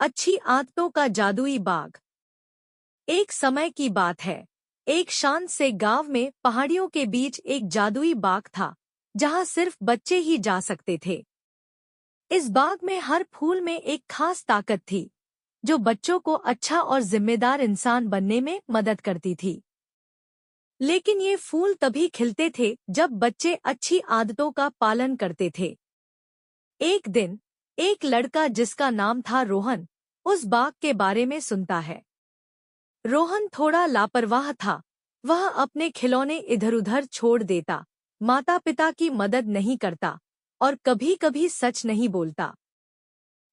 अच्छी आदतों का जादुई बाग। एक समय की बात है। एक शांत से गांव में पहाड़ियों के बीच एक जादुई बाग था, जहां सिर्फ बच्चे ही जा सकते थे। इस बाग में हर फूल में एक खास ताकत थी, जो बच्चों को अच्छा और जिम्मेदार इंसान बनने में मदद करती थी। लेकिन ये फूल तभी खिलते थे जब बच्चे अच्छी आदतों का पालन करते थे। एक दिन एक लड़का जिसका नाम था रोहन, उस बाग के बारे में सुनता है। रोहन थोड़ा लापरवाह था। वह अपने खिलौने इधर-उधर छोड़ देता, माता पिता की मदद नहीं करता और कभी-कभी सच नहीं बोलता।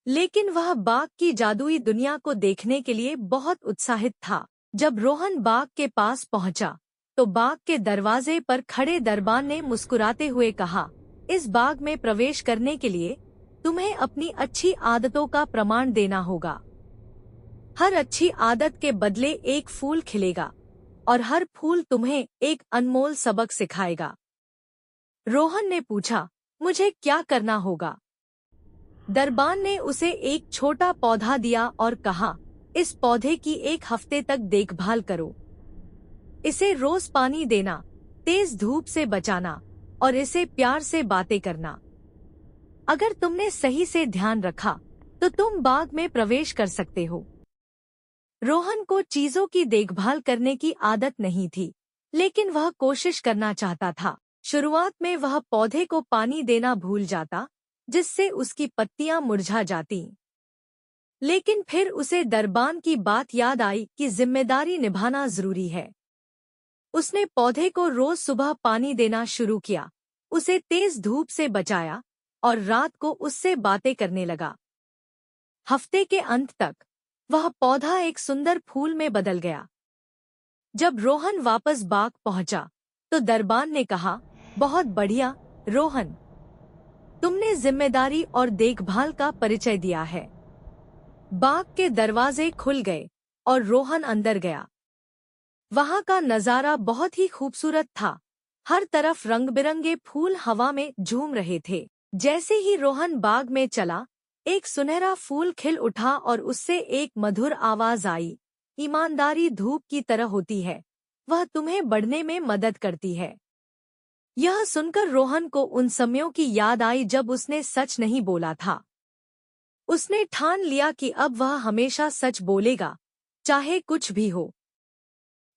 लेकिन वह बाग की जादुई दुनिया को देखने के लिए बहुत उत्साहित था। जब रोहन बाग के पास पहुंचा, तो बाग के दरवाजे पर खड़े दरबान ने मुस्कुराते हुए कहा, इस बाग में प्रवेश करने के लिए तुम्हें अपनी अच्छी आदतों का प्रमाण देना होगा। हर अच्छी आदत के बदले एक फूल खिलेगा और हर फूल तुम्हें एक अनमोल सबक सिखाएगा। रोहन ने पूछा, मुझे क्या करना होगा? दरबान ने उसे एक छोटा पौधा दिया और कहा, इस पौधे की एक हफ्ते तक देखभाल करो। इसे रोज पानी देना, तेज धूप से बचाना और इसे प्यार से बातें करना। अगर तुमने सही से ध्यान रखा, तो तुम बाग में प्रवेश कर सकते हो। रोहन को चीजों की देखभाल करने की आदत नहीं थी, लेकिन वह कोशिश करना चाहता था। शुरुआत में वह पौधे को पानी देना भूल जाता, जिससे उसकी पत्तियां मुरझा जातीं। लेकिन फिर उसे दरबान की बात याद आई कि जिम्मेदारी निभाना जरूरी है। उसने पौधे को रोज सुबह पानी देना शुरू किया, उसे तेज धूप से बचाया और रात को उससे बातें करने लगा। हफ्ते के अंत तक वह पौधा एक सुंदर फूल में बदल गया। जब रोहन वापस बाग पहुंचा, तो दरबान ने कहा, बहुत बढ़िया रोहन, तुमने जिम्मेदारी और देखभाल का परिचय दिया है। बाग के दरवाजे खुल गए और रोहन अंदर गया। वहां का नजारा बहुत ही खूबसूरत था। हर तरफ रंग-बिरंगे फूल हवा में झूम रहे थे। जैसे ही रोहन बाग में चला, एक सुनहरा फूल खिल उठा और उससे एक मधुर आवाज आई, ईमानदारी धूप की तरह होती है, वह तुम्हें बढ़ने में मदद करती है। यह सुनकर रोहन को उन समयों की याद आई जब उसने सच नहीं बोला था। उसने ठान लिया कि अब वह हमेशा सच बोलेगा, चाहे कुछ भी हो।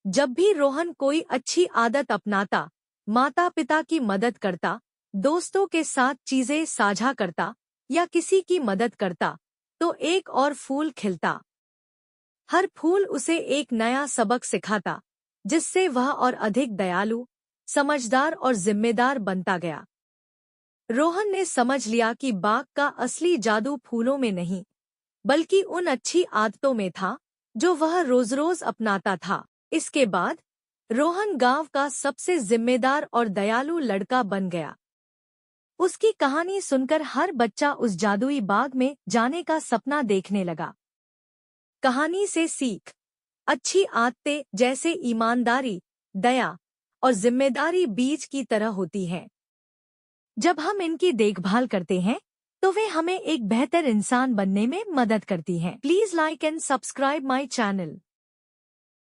जब भी रोहन कोई अच्छी आदत अपनाता, माता पिता की मदद करता, दोस्तों के साथ चीजें साझा करता या किसी की मदद करता, तो एक और फूल खिलता। हर फूल उसे एक नया सबक सिखाता, जिससे वह और अधिक दयालु, समझदार और जिम्मेदार बनता गया। रोहन ने समझ लिया कि बाग का असली जादू फूलों में नहीं, बल्कि उन अच्छी आदतों में था, जो वह रोज-रोज अपनाता था। इसके बाद रोहन गांव का सबसे जिम्मेदार और दयालु लड़का बन गया। उसकी कहानी सुनकर हर बच्चा उस जादुई बाग में जाने का सपना देखने लगा। कहानी से सीख, अच्छी आदतें जैसे ईमानदारी, दया और जिम्मेदारी बीज की तरह होती हैं। जब हम इनकी देखभाल करते हैं, तो वे हमें एक बेहतर इंसान बनने में मदद करती हैं। Please like and subscribe my channel.